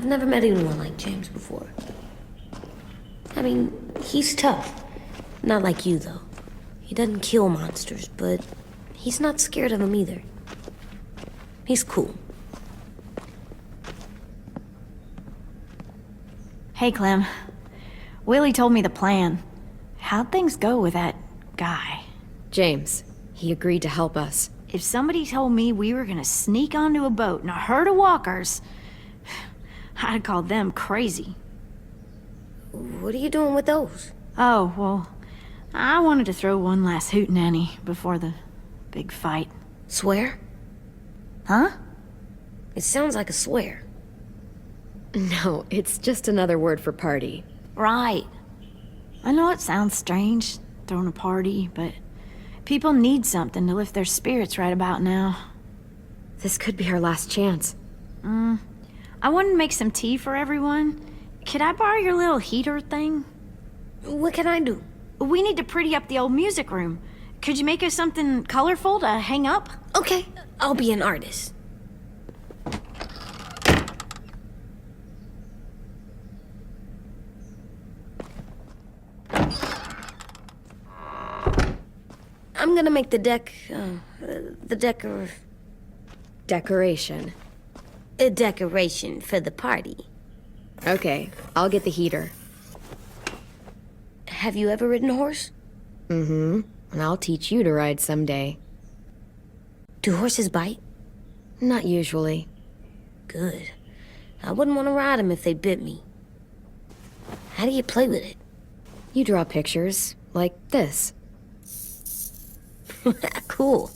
I've never met anyone like James before. I mean, he's tough. Not like you, though. He doesn't kill monsters, but he's not scared of them either. He's cool. Hey, Clem. Willie told me the plan. How'd things go with that guy? James, he agreed to help us. If somebody told me we were gonna sneak onto a boat in a herd of walkers, I'd call them crazy. What are you doing with those? Oh, well, I wanted to throw one last hootenanny before the big fight. Swear? Huh? It sounds like a swear. No, it's just another word for party. Right. I know it sounds strange, throwing a party, but people need something to lift their spirits right about now. This could be our last chance. I wanted to make some tea for everyone. Could I borrow your little heater thing? What can I do? We need to pretty up the old music room. Could you make us something colorful to hang up? Okay, I'll be an artist. I'm gonna make the Decoration. a decoration for the party. Okay, I'll get the heater. Have you ever ridden a horse? Mm-hmm. And I'll teach you to ride someday. Do horses bite? Not usually. Good. I wouldn't want to ride them if they bit me. How do you play with it? You draw pictures, like this. Cool.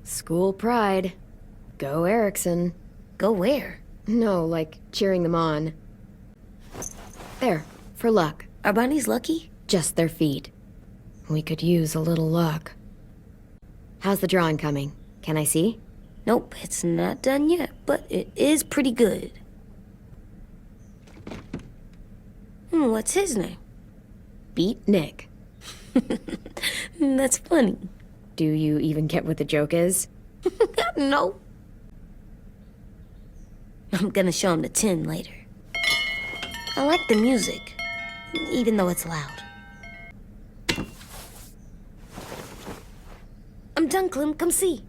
School pride. Go Erickson. Go where? No, like cheering them on. There, for luck. Are bunnies lucky? Just their feet. We could use a little luck. How's the drawing coming? Can I see? Nope, it's not done yet, but it is pretty good. What's his name? Beat Nick. That's funny. Do you even get what the joke is? No. I'm gonna show him the tin later. I like the music, even though it's loud. I'm done, Clem. Come see.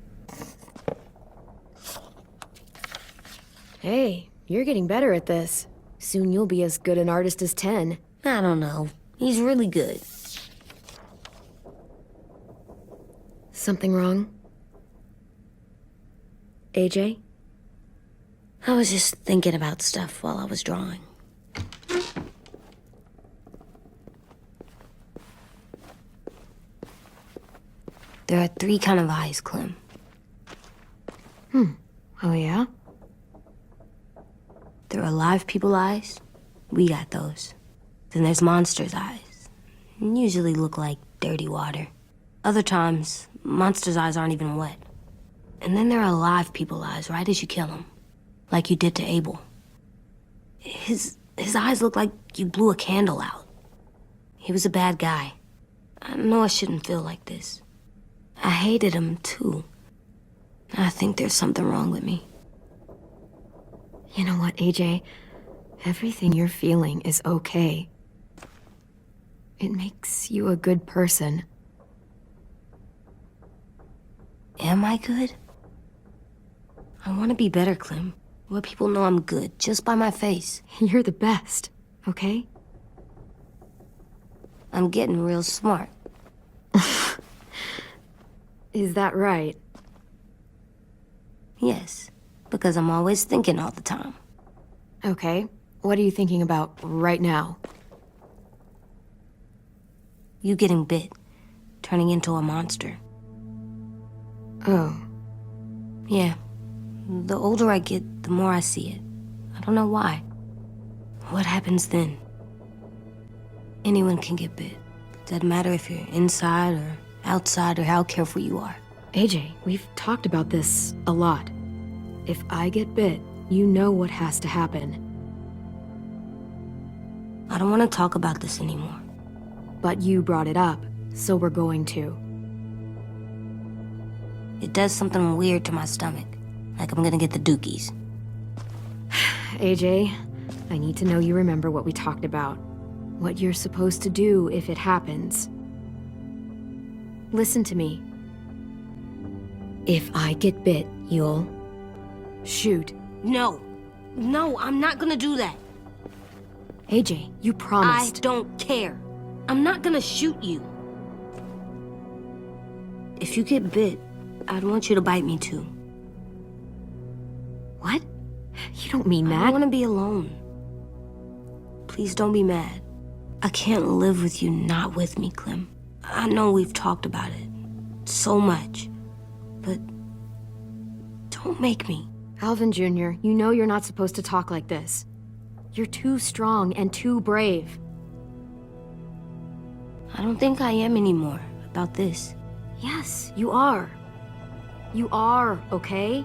Hey, you're getting better at this. Soon you'll be as good an artist as 10. I don't know. He's really good. Something wrong? AJ? I was just thinking about stuff while I was drawing. There are 3 kind of eyes, Clem. Oh yeah? There are live people eyes. We got those. Then there's monsters' eyes. Usually look like dirty water. Other times, monsters' eyes aren't even wet. And then there are live people eyes right as you kill them. Like you did to Abel. His eyes look like you blew a candle out. He was a bad guy. I know I shouldn't feel like this. I hated him, too. I think there's something wrong with me. You know what, AJ? Everything you're feeling is okay. It makes you a good person. Am I good? I want to be better, Clem. Let people know I'm good, just by my face. You're the best, okay? I'm getting real smart. Is that right? Yes, because I'm always thinking all the time. Okay, what are you thinking about right now? You getting bit, turning into a monster. Oh. Yeah. The older I get, the more I see it. I don't know why. What happens then? Anyone can get bit. Doesn't matter if you're inside or outside or how careful you are. AJ, we've talked about this a lot. If I get bit, you know what has to happen. I don't want to talk about this anymore. But you brought it up, so we're going to. It does something weird to my stomach. Like I'm gonna get the dookies. AJ, I need to know you remember what we talked about. What you're supposed to do if it happens. Listen to me. If I get bit, you'll... shoot. No. No, I'm not gonna do that. AJ, you I promised. don't care. I'm not gonna shoot you. If you get bit, I'd want you to bite me too. What? You don't mean I that. don't want to be alone. Please don't be mad. I can't live with you not with me, Clem. I know we've talked about it so much, but don't make me. Alvin Jr., you know you're not supposed to talk like this. You're too strong and too brave. I don't think I am anymore about this. Yes, you are. You are, okay?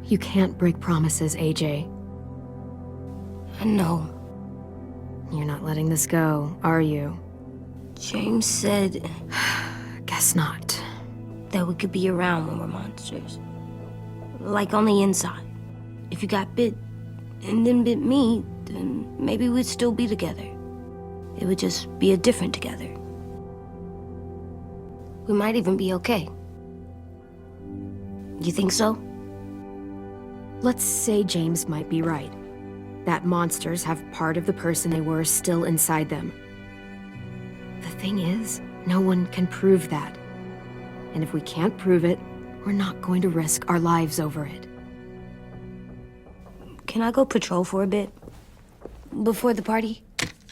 You can't break promises, AJ. I know. You're not letting this go, are you? James said Guess not. that we could be around when we're monsters. Like on the inside. If you got bit and then bit me, then maybe we'd still be together. It would just be a different together. We might even be okay. You think so? Let's say James might be right. That monsters have part of the person they were still inside them. The thing is, no one can prove that. And if we can't prove it, we're not going to risk our lives over it. Can I go patrol for a bit? Before the party?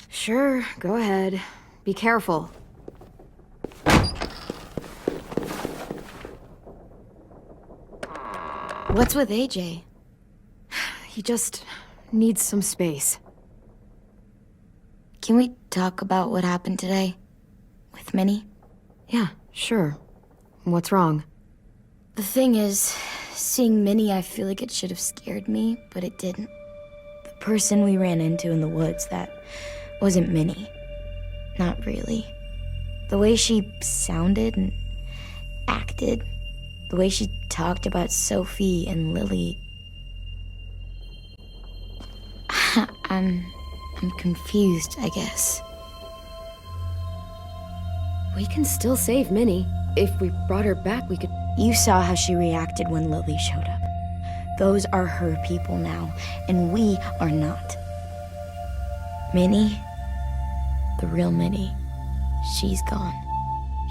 Sure, go ahead. Be careful. What's with AJ? He just needs some space. Can we talk about what happened today? With Minnie? Yeah, sure. What's wrong? The thing is, seeing Minnie, I feel like it should have scared me, but it didn't. The person we ran into in the woods, that wasn't Minnie. Not really. The way she sounded and acted, the way she talked about Sophie and Lily. I'm confused, I guess. We can still save Minnie. If we brought her back, we could... You saw how she reacted when Lily showed up. Those are her people now, and we are not. Minnie, the real Minnie, she's gone.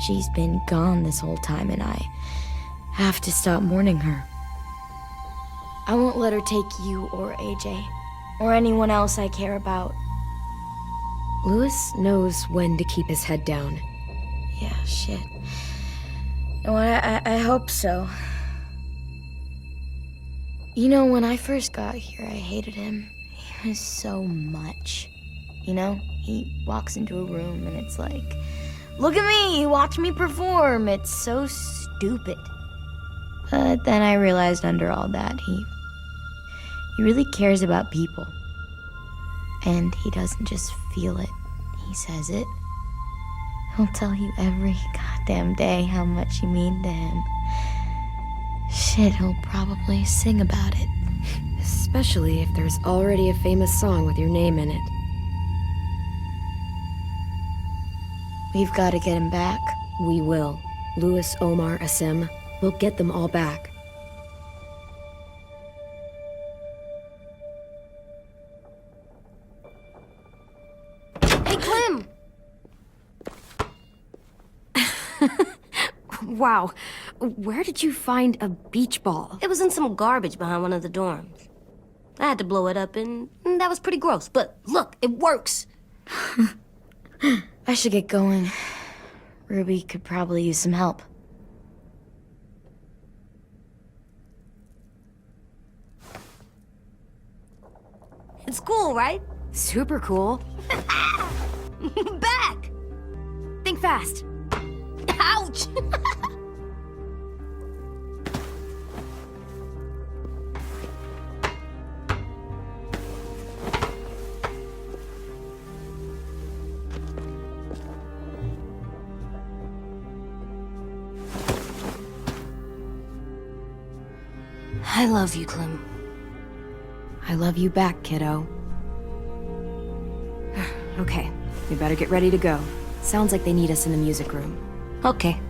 She's been gone this whole time, and I have to stop mourning her. I won't let her take you or AJ, or anyone else I care about. Louis knows when to keep his head down. Yeah, shit. No, I hope so. You know, when I first got here, I hated him. He was so much. You know, he walks into a room and it's like, look at me, watch me perform. It's so stupid. But then I realized under all that, he really cares about people. And he doesn't just feel it, he says it. He'll tell you every goddamn day how much you mean to him. Shit, he'll probably sing about it. Especially if there's already a famous song with your name in it. We've got to get him back. We will. Louis, Omar, Asim. We'll get them all back. Hey, Clem! Wow. Where did you find a beach ball? It was in some garbage behind one of the dorms. I had to blow it up, and that was pretty gross. But look, it works. I should get going. Ruby could probably use some help. It's cool, right? Super cool. Back! Think fast. Ouch! I love you, Clem. I love you back, kiddo. Okay, we better get ready to go. Sounds like they need us in the music room. Okay.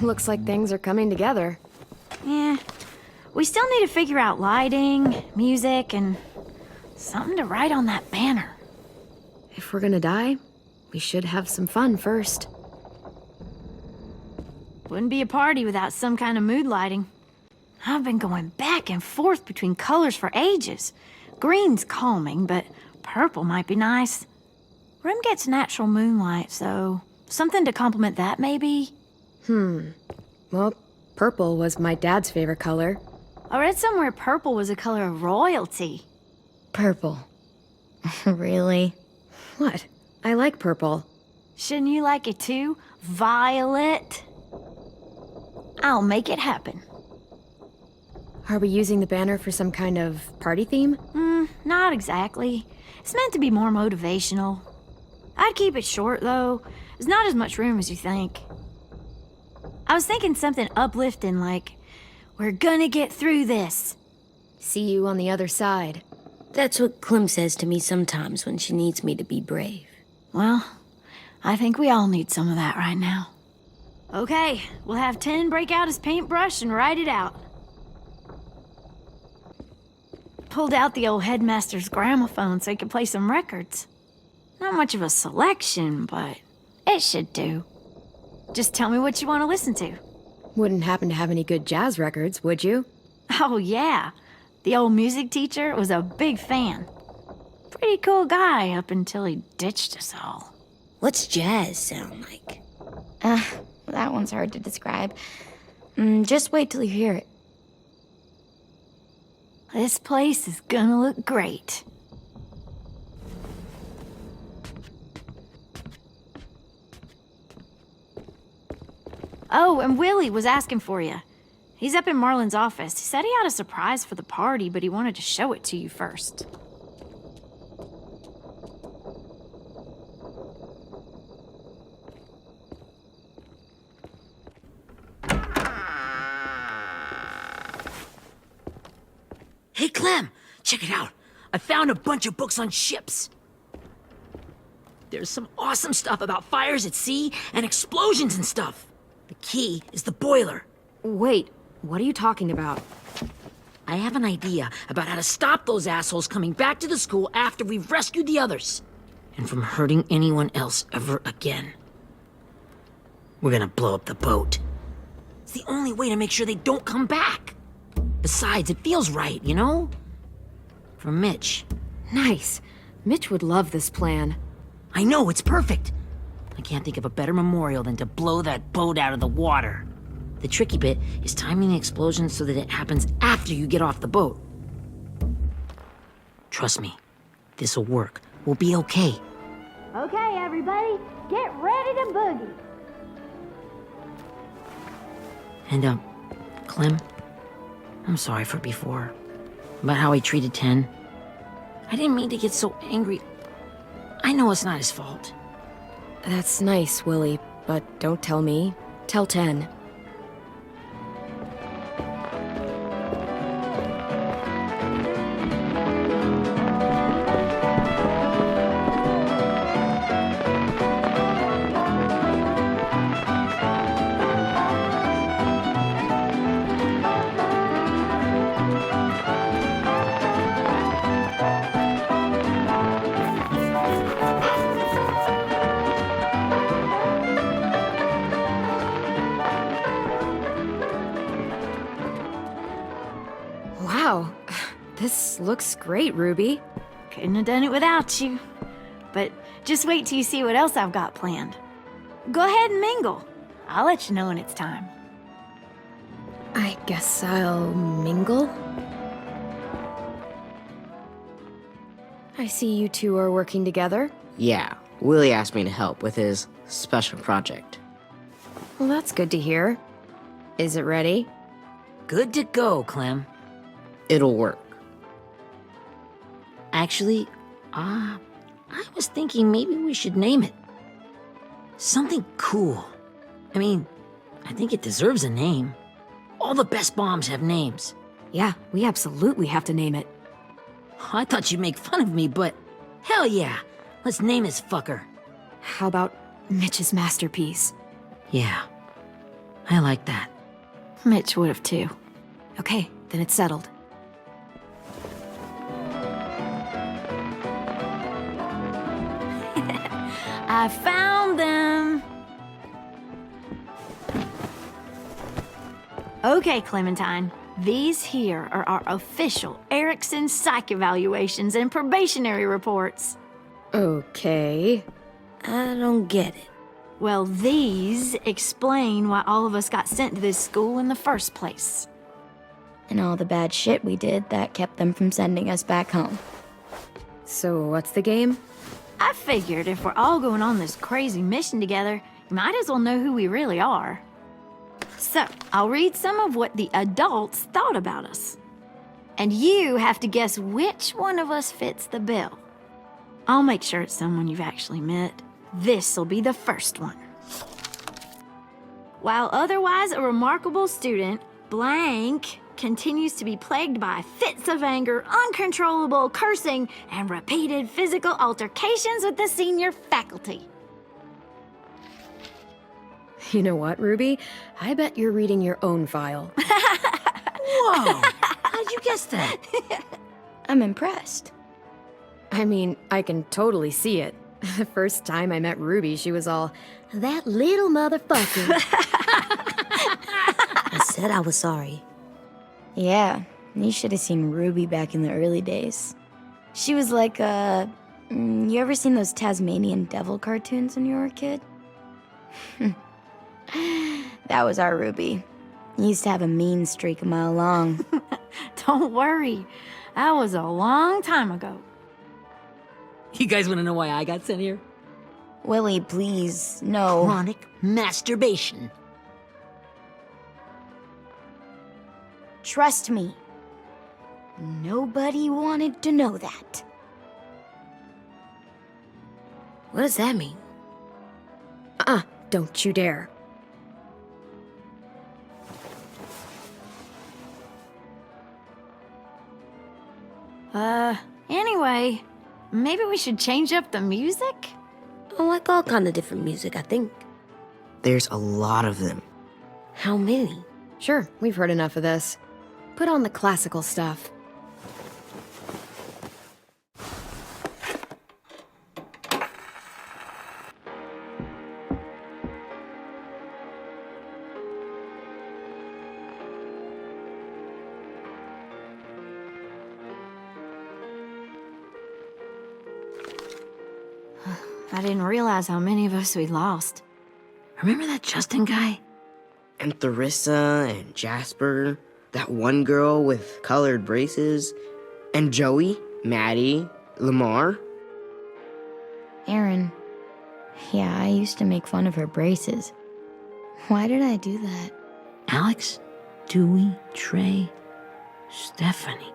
Looks like things are coming together. Yeah. We still need to figure out lighting, music, and something to write on that banner. If we're gonna die, we should have some fun first. Wouldn't be a party without some kind of mood lighting. I've been going back and forth between colors for ages. Green's calming, but purple might be nice. Room gets natural moonlight, so something to complement that, maybe? Well, purple was my dad's favorite color. I read somewhere purple was a color of royalty. Purple. Really? What? I like purple. Shouldn't you like it too? Violet? I'll make it happen. Are we using the banner for some kind of party theme? Not exactly. It's meant to be more motivational. I'd keep it short, though. There's not as much room as you think. I was thinking something uplifting like, "We're gonna get through this." See you on the other side. That's what Clem says to me sometimes when she needs me to be brave. Well, I think we all need some of that right now. Okay, we'll have 10 break out his paintbrush and write it out. Pulled out the old headmaster's gramophone so he could play some records. Not much of a selection, but it should do. Just tell me what you want to listen to. Wouldn't happen to have any good jazz records, would you? Oh, yeah. The old music teacher was a big fan. Pretty cool guy up until he ditched us all. What's jazz sound like? That one's hard to describe. Just wait till you hear it. This place is gonna look great. Oh, and Willie was asking for you. He's up in Marlin's office. He said he had a surprise for the party, but he wanted to show it to you first. Hey, Clem, check it out. I found a bunch of books on ships. There's some awesome stuff about fires at sea and explosions and stuff. The key is the boiler. Wait, what are you talking about? I have an idea about how to stop those assholes coming back to the school after we've rescued the others. And from hurting anyone else ever again. We're gonna blow up the boat. It's the only way to make sure they don't come back. Besides, it feels right, you know? For Mitch. Nice. Mitch would love this plan. I know, it's perfect. I can't think of a better memorial than to blow that boat out of the water. The tricky bit is timing the explosion so that it happens after you get off the boat. Trust me, this'll work. We'll be okay. Okay, everybody, get ready to boogie. And, Clem, I'm sorry for before. About how he treated Ten. I didn't mean to get so angry. I know it's not his fault. That's nice, Willie, but don't tell me. Tell 10. Wow, this looks great, Ruby. Couldn't have done it without you. But just wait till you see what else I've got planned. Go ahead and mingle. I'll let you know when it's time. I guess I'll mingle? I see you two are working together. Yeah, Willie asked me to help with his special project. Well, that's good to hear. Is it ready? Good to go, Clem. It'll work. Actually, I was thinking maybe we should name it. Something cool. I mean, I think it deserves a name. All the best bombs have names. Yeah, we absolutely have to name it. I thought you'd make fun of me, but hell yeah. Let's name this fucker. How about Mitch's masterpiece? Yeah, I like that. Mitch would have too. Okay, then it's settled. I found them. Okay, Clementine. These here are our official Erickson psych evaluations and probationary reports. Okay. I don't get it. Well, these explain why all of us got sent to this school in the first place. And all the bad shit we did that kept them from sending us back home. So what's the game? I figured if we're all going on this crazy mission together, you might as well know who we really are. So, I'll read some of what the adults thought about us. And you have to guess which one of us fits the bill. I'll make sure it's someone you've actually met. This'll be the first one. While otherwise a remarkable student, blank continues to be plagued by fits of anger, uncontrollable cursing, and repeated physical altercations with the senior faculty. You know what, Ruby? I bet you're reading your own file. Whoa! How'd you guess that? I'm impressed. I mean, I can totally see it. The first time I met Ruby, she was all, "That little motherfucker." I said I was sorry. Yeah, you should have seen Ruby back in the early days. She was like you ever seen those Tasmanian devil cartoons when you were a kid? That was our Ruby. He used to have a mean streak a mile long. Don't worry, that was a long time ago. You guys want to know why I got sent here? Willie, please, no. Chronic masturbation. Trust me. Nobody wanted to know that. What does that mean? Don't you dare. Anyway, maybe we should change up the music? I like all kind of different music, I think. There's a lot of them. How many? Sure, we've heard enough of this. Put on the classical stuff. I didn't realize how many of us we lost. Remember that Justin guy? And Theresa and Jasper, that one girl with colored braces, and Joey, Maddie, Lamar. Aaron. Yeah, I used to make fun of her braces. Why did I do that? Alex, Dewey, Trey, Stephanie.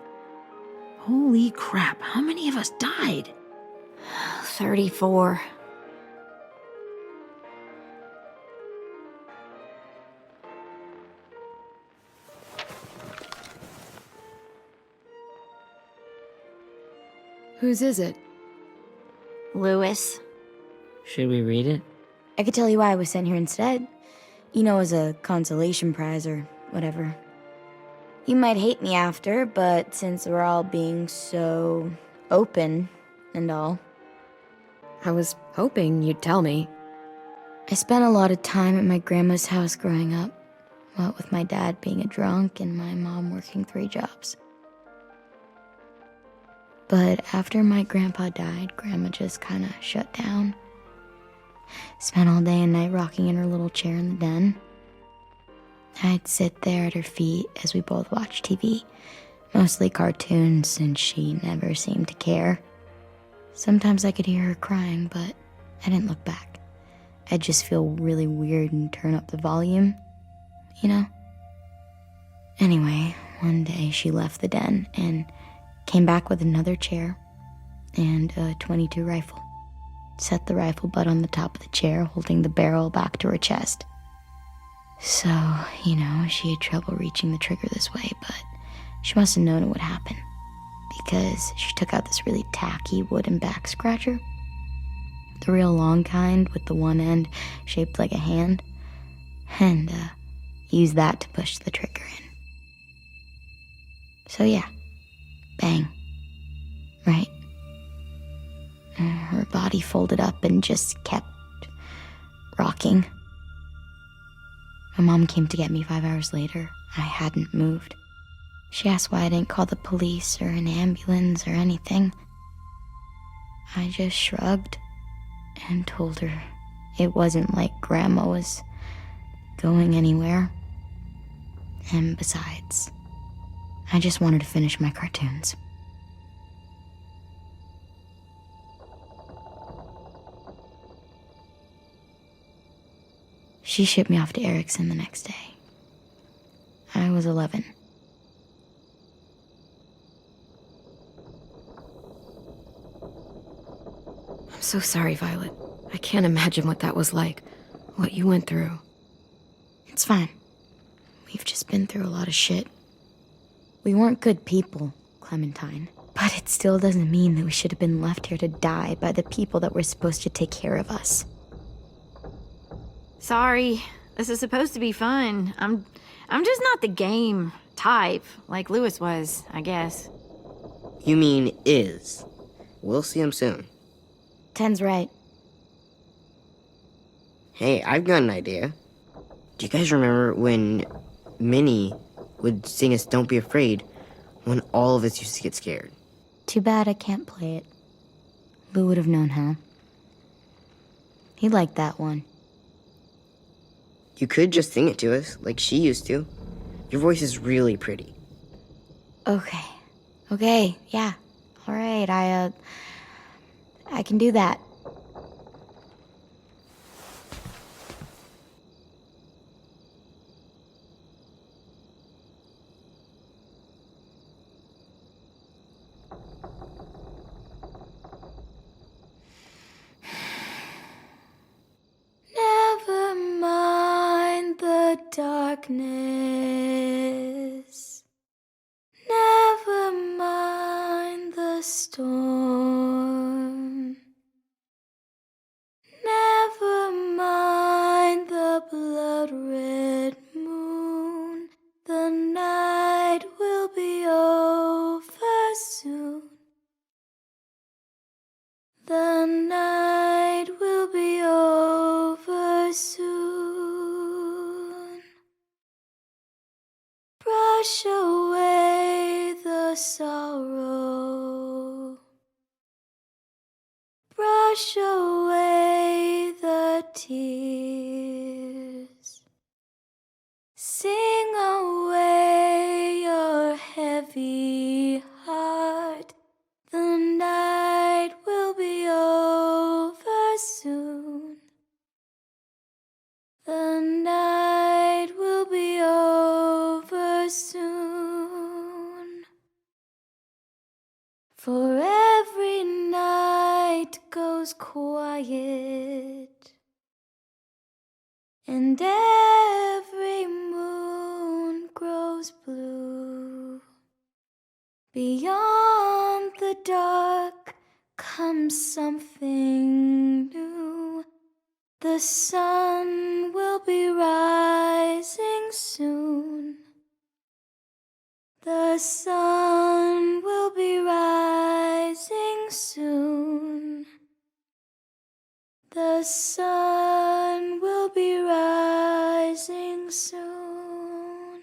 Holy crap, how many of us died? 34. Whose is it? Lewis. Should we read it? I could tell you why I was sent here instead. You know, as a consolation prize or whatever. You might hate me after, but since we're all being so open and all, I was hoping you'd tell me. I spent a lot of time at my grandma's house growing up. What with my dad being a drunk and my mom working 3 jobs. But after my grandpa died, Grandma just kind of shut down. Spent all day and night rocking in her little chair in the den. I'd sit there at her feet as we both watched TV, mostly cartoons, since she never seemed to care. Sometimes I could hear her crying, but I didn't look back. I'd just feel really weird and turn up the volume, you know? Anyway, one day she left the den and came back with another chair and a .22 rifle. Set the rifle butt on the top of the chair, holding the barrel back to her chest. So, she had trouble reaching the trigger this way, but she must have known it would happen, because she took out this really tacky wooden back scratcher, the real long kind with the one end shaped like a hand, and used that to push the trigger in. So yeah, bang, right? Her body folded up and just kept rocking. My mom came to get me 5 hours later. I hadn't moved. She asked why I didn't call the police or an ambulance or anything. I just shrugged and told her it wasn't like Grandma was going anywhere. And besides, I just wanted to finish my cartoons. She shipped me off to Erickson the next day. I was 11. I'm so sorry, Violet. I can't imagine what that was like, what you went through. It's fine. We've just been through a lot of shit. We weren't good people, Clementine. But it still doesn't mean that we should have been left here to die by the people that were supposed to take care of us. Sorry. This is supposed to be fun. I'm just not the game type, like Lewis was, I guess. You mean is. We'll see him soon. Ten's right. Hey, I've got an idea. Do you guys remember when Minnie would sing us Don't Be Afraid when all of us used to get scared? Too bad I can't play it. Lou would have known how. He liked that one. You could just sing it to us, like she used to. Your voice is really pretty. Okay, yeah. All right, I can do that. Never mind the darkness. Never mind the storm. Never mind the blood-red moon. The night will be over soon. The night will be over soon. Brush away the sorrow. Brush away the tears. Sing away your heavy heart. The night will be over soon. The night will be over soon. For every night goes quiet, and every moon grows blue. Beyond the dark comes something new. The sun will be rising soon. The sun will be rising soon. The sun will be rising soon.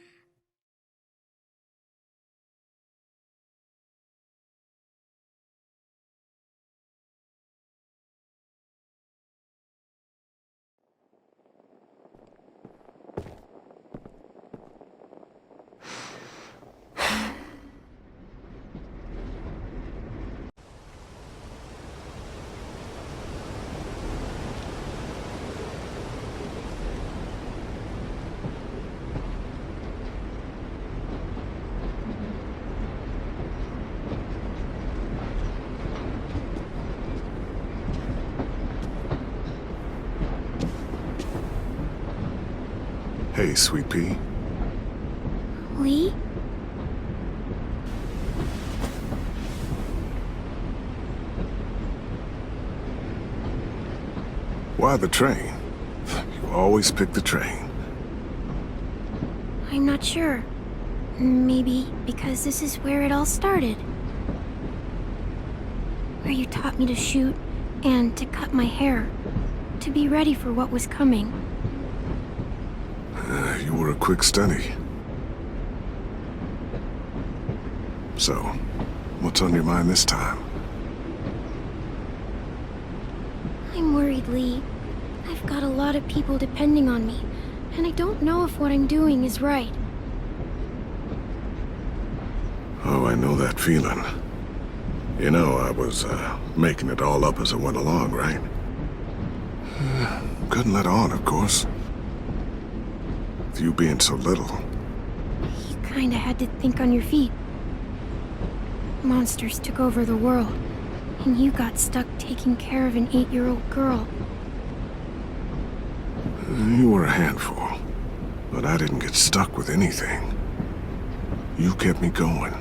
Hey, Sweet Pea. Lee? Why the train? You always pick the train. I'm not sure. Maybe because this is where it all started. Where you taught me to shoot and to cut my hair. To be ready for what was coming. You were a quick study. So, what's on your mind this time? I'm worried, Lee. I've got a lot of people depending on me, and I don't know if what I'm doing is right. Oh, I know that feeling. You know, I was, making it all up as I went along, right? Couldn't let on, of course. With you being so little. You kinda had to think on your feet. Monsters took over the world, and you got stuck taking care of an 8-year-old girl. You were a handful, but I didn't get stuck with anything. You kept me going.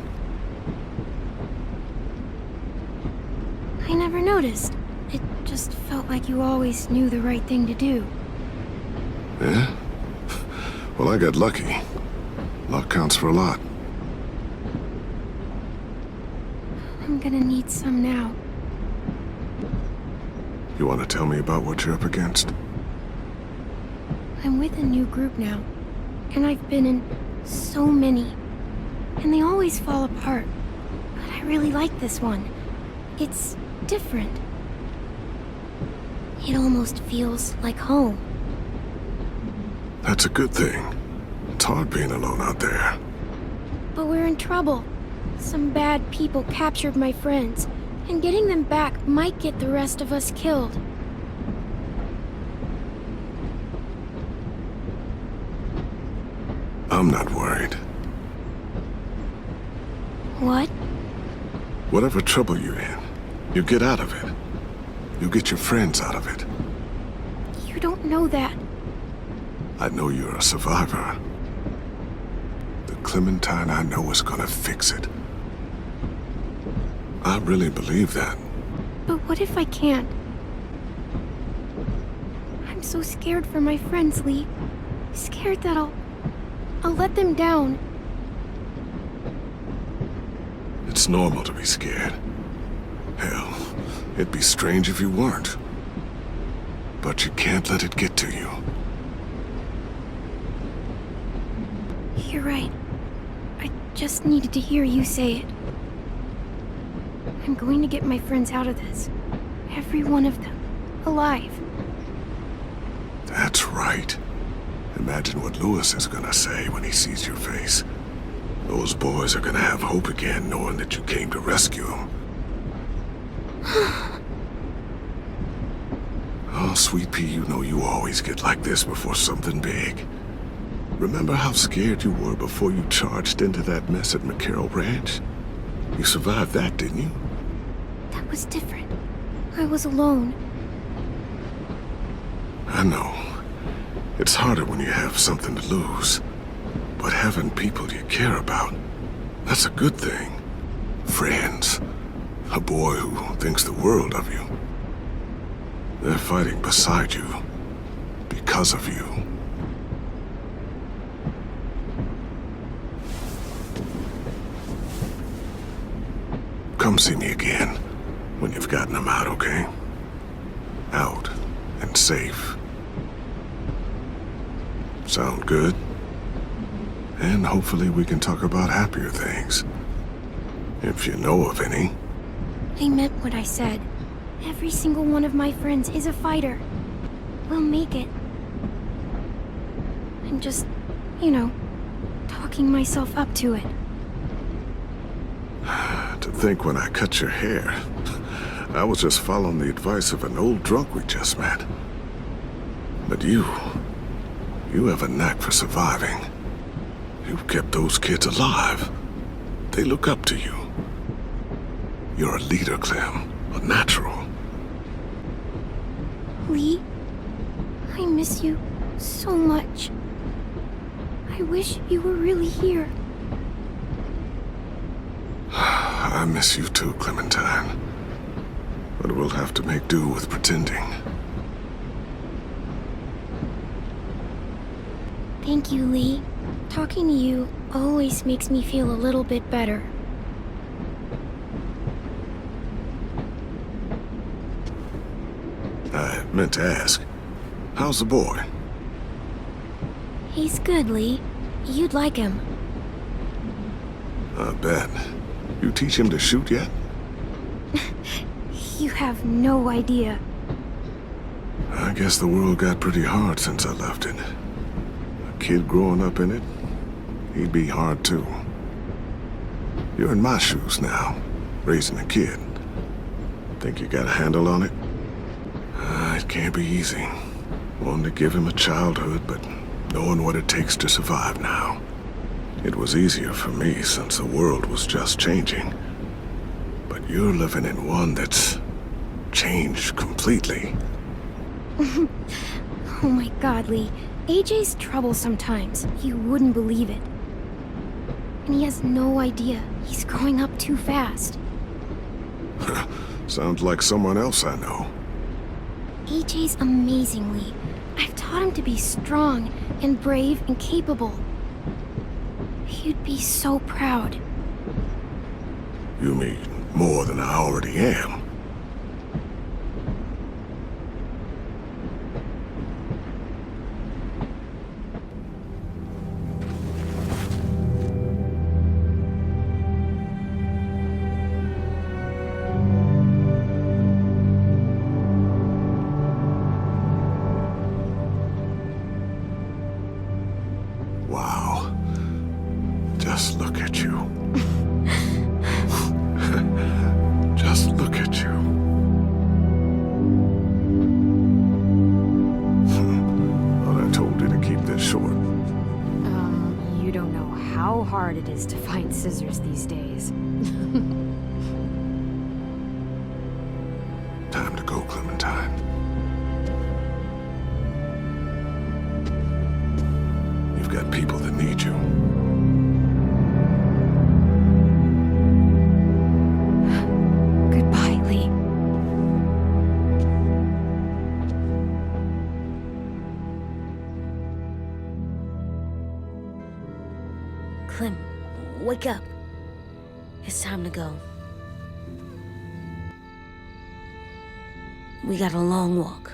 I never noticed. It just felt like you always knew the right thing to do. Yeah? Well, I got lucky. Luck counts for a lot. I'm gonna need some now. You want to tell me about what you're up against? I'm with a new group now, and I've been in so many, and they always fall apart. But I really like this one. It's different. It almost feels like home. That's a good thing. It's hard being alone out there. But we're in trouble. Some bad people captured my friends, and getting them back might get the rest of us killed. I'm not worried. What? Whatever trouble you're in, you get out of it. You get your friends out of it. You don't know that. I know you're a survivor. The Clementine I know is gonna fix it. I really believe that. But what if I can't? I'm so scared for my friends, Lee. Scared that I'll let them down. It's normal to be scared. Hell, it'd be strange if you weren't. But you can't let it get to you. You're right. I just needed to hear you say it. I'm going to get my friends out of this. Every one of them. Alive. That's right. Imagine what Lewis is gonna say when he sees your face. Those boys are gonna have hope again, knowing that you came to rescue them. Oh, Sweet Pea, you know you always get like this before something big. Remember how scared you were before you charged into that mess at McCarroll Ranch? You survived that, didn't you? That was different. I was alone. I know. It's harder when you have something to lose. But having people you care about, that's a good thing. Friends. A boy who thinks the world of you. They're fighting beside you. Because of you. Come see me again when you've gotten them out, okay? Out and safe. Sound good? And hopefully we can talk about happier things. If you know of any. I meant what I said. Every single one of my friends is a fighter. We'll make it. I'm just, talking myself up to it. To think when I cut your hair, I was just following the advice of an old drunk we just met. But you have a knack for surviving. You've kept those kids alive. They look up to you. You're a leader, Clem. A natural. Lee, I miss you so much. I wish you were really here. I miss you too, Clementine. But we'll have to make do with pretending. Thank you, Lee. Talking to you always makes me feel a little bit better. I meant to ask, how's the boy? He's good, Lee. You'd like him. I bet. You teach him to shoot yet? You have no idea. I guess the world got pretty hard since I left it. A kid growing up in it, he'd be hard too. You're in my shoes now, raising a kid. Think you got a handle on it? It can't be easy. Wanting to give him a childhood, but knowing what it takes to survive now. It was easier for me since the world was just changing. But you're living in one that's changed completely. Oh my god, Lee. AJ's trouble sometimes. You wouldn't believe it. And he has no idea. He's growing up too fast. Sounds like someone else I know. AJ's amazing, Lee. I've taught him to be strong and brave and capable. You'd be so proud. You mean more than I already am? Wow. Just look at you. Just look at you. Thought I told you to keep this short. You don't know how hard it is to find scissors these days. Time to go, Clementine. You've got people that need you. Goodbye, Lee. Clem, wake up. It's time to go. We got a long walk.